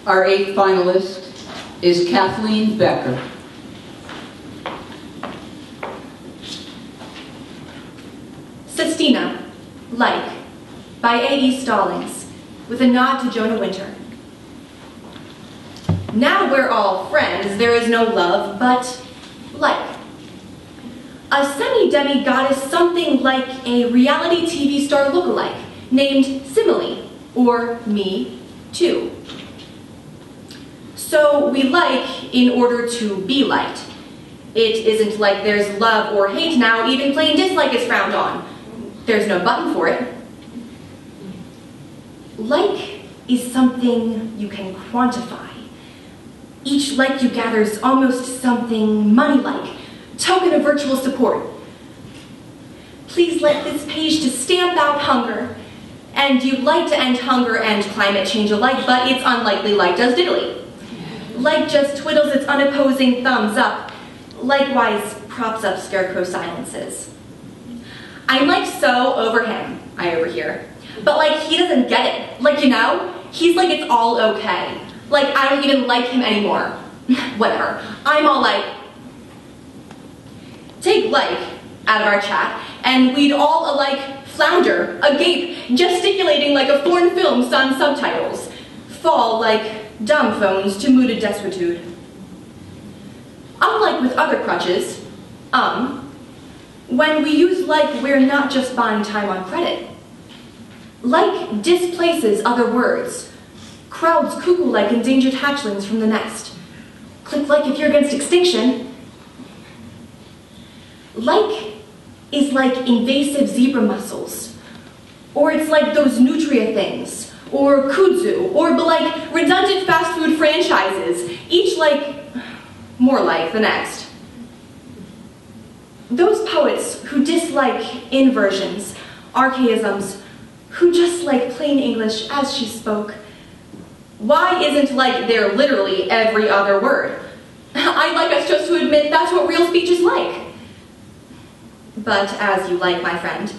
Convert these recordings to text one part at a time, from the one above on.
Our 8th finalist is Kathleen Becker. Sestina, Like, by A.E. Stallings, with a nod to Jonah Winter. Now we're all friends, there is no love, but like. A semi-demi-goddess something like a reality TV star lookalike, named Simile, or Me Too. So we like in order to be liked. It isn't like there's love or hate now, even plain dislike is frowned on. There's no button for it. Like is something you can quantify. Each like you gather is almost something money-like, token of virtual support. Please let this page to stamp out hunger. And you'd like to end hunger and climate change alike, but it's unlikely like does diddly. Like just twiddles its unopposing thumbs up, likewise props up scarecrow silences. I'm like so over him, I overhear. But like he doesn't get it. Like, you know, he's like it's all okay. Like I don't even like him anymore. Whatever. I'm all like, take like out of our chat, and we'd all alike flounder, agape, gesticulating like a foreign film sans subtitles, fall like dumb phones to mooted desuetude. Unlike with other crutches, when we use like, we're not just buying time on credit. Like displaces other words. Crowds cuckoo like endangered hatchlings from the nest. Click like if you're against extinction. Like is like invasive zebra mussels. Or it's like those nutria things. Or kudzu. Or like redundant fast food franchises. Each like more like the next. Those poets who dislike inversions, archaisms, who just like plain English as she spoke. Why isn't like there literally every other word? I'd like us just to admit that's what real speech is like. But as you like, my friend,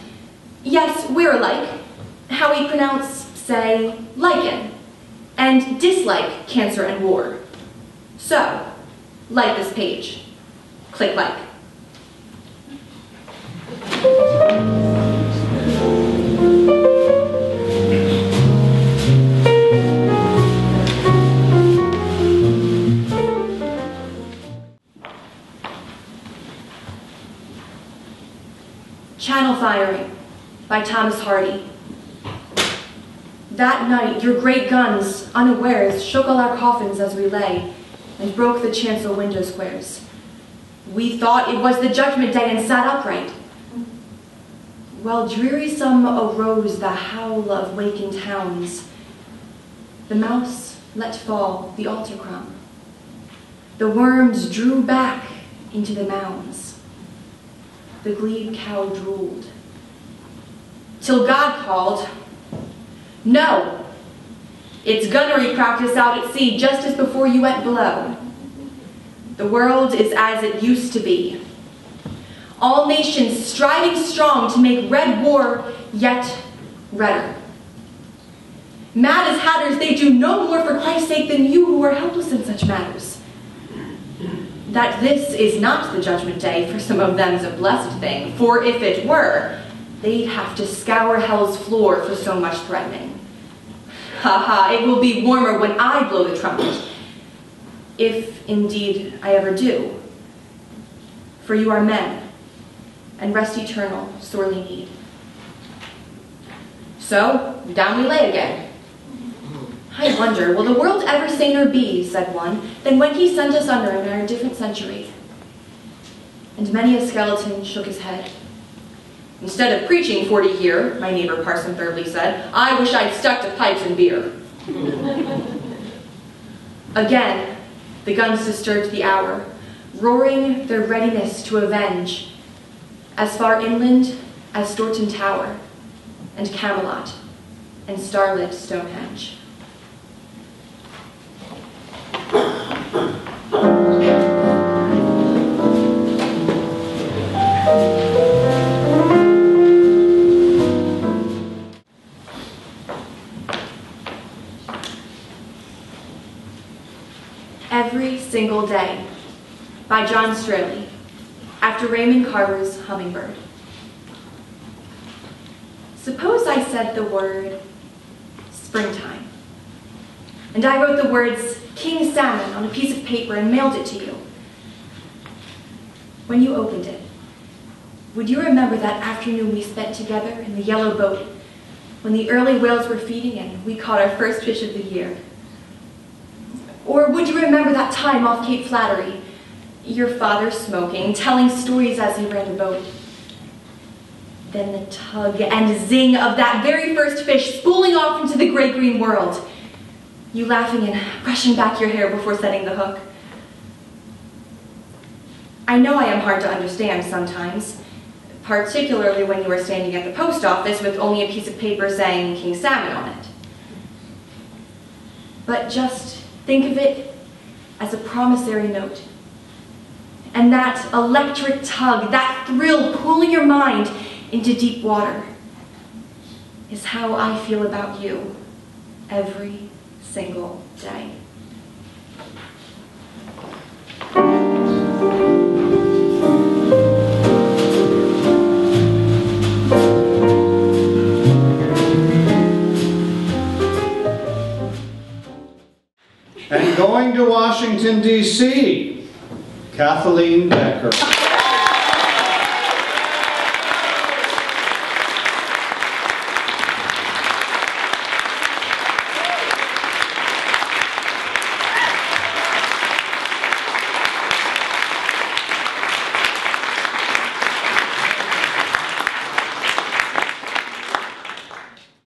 yes, we're alike. How we pronounce, say, lichen, and dislike cancer and war. So, like this page. Click like. Channel Firing by Thomas Hardy. That night, your great guns, unawares, shook all our coffins as we lay, and broke the chancel window squares. We thought it was the judgment day and sat upright. While drearisome arose the howl of wakened hounds, the mouse let fall the altar crumb. The worms drew back into the mounds. The glebe cow drooled. Till God called, "No, it's gunnery practice out at sea just as before you went below. The world is as it used to be. All nations striving strong to make red war yet redder. Mad as hatters, they do no more for Christ's sake than you who are helpless in such matters. That this is not the judgment day for some of them's a blessed thing, for if it were, they'd have to scour hell's floor for so much threatening. Ha ha, it will be warmer when I blow the trumpet, if indeed I ever do. For you are men, and rest eternal sorely need." So, down we lay again. "I wonder, will the world ever saner be," said one, "than when he sent us under in our different century?" And many a skeleton shook his head. "Instead of preaching 40 here," my neighbor Parson Thirdly said, "I wish I'd stuck to pipes and beer." Again, the guns disturbed the hour, roaring their readiness to avenge, as far inland as Stourton Tower, and Camelot, and starlit Stonehenge. by John Straley, after Raymond Carver's Hummingbird. Suppose I said the word springtime, and I wrote the words King Salmon on a piece of paper and mailed it to you. When you opened it, would you remember that afternoon we spent together in the yellow boat when the early whales were feeding and we caught our first fish of the year? Or would you remember that time off Cape Flattery, your father smoking, telling stories as he ran the boat? Then the tug and zing of that very first fish spooling off into the gray-green world, you laughing and brushing back your hair before setting the hook. I know I am hard to understand sometimes, particularly when you are standing at the post office with only a piece of paper saying King Salmon on it. But just think of it as a promissory note. And that electric tug, that thrill pulling your mind into deep water, is how I feel about you every single day. And going to Washington, D.C., Kathleen Becker.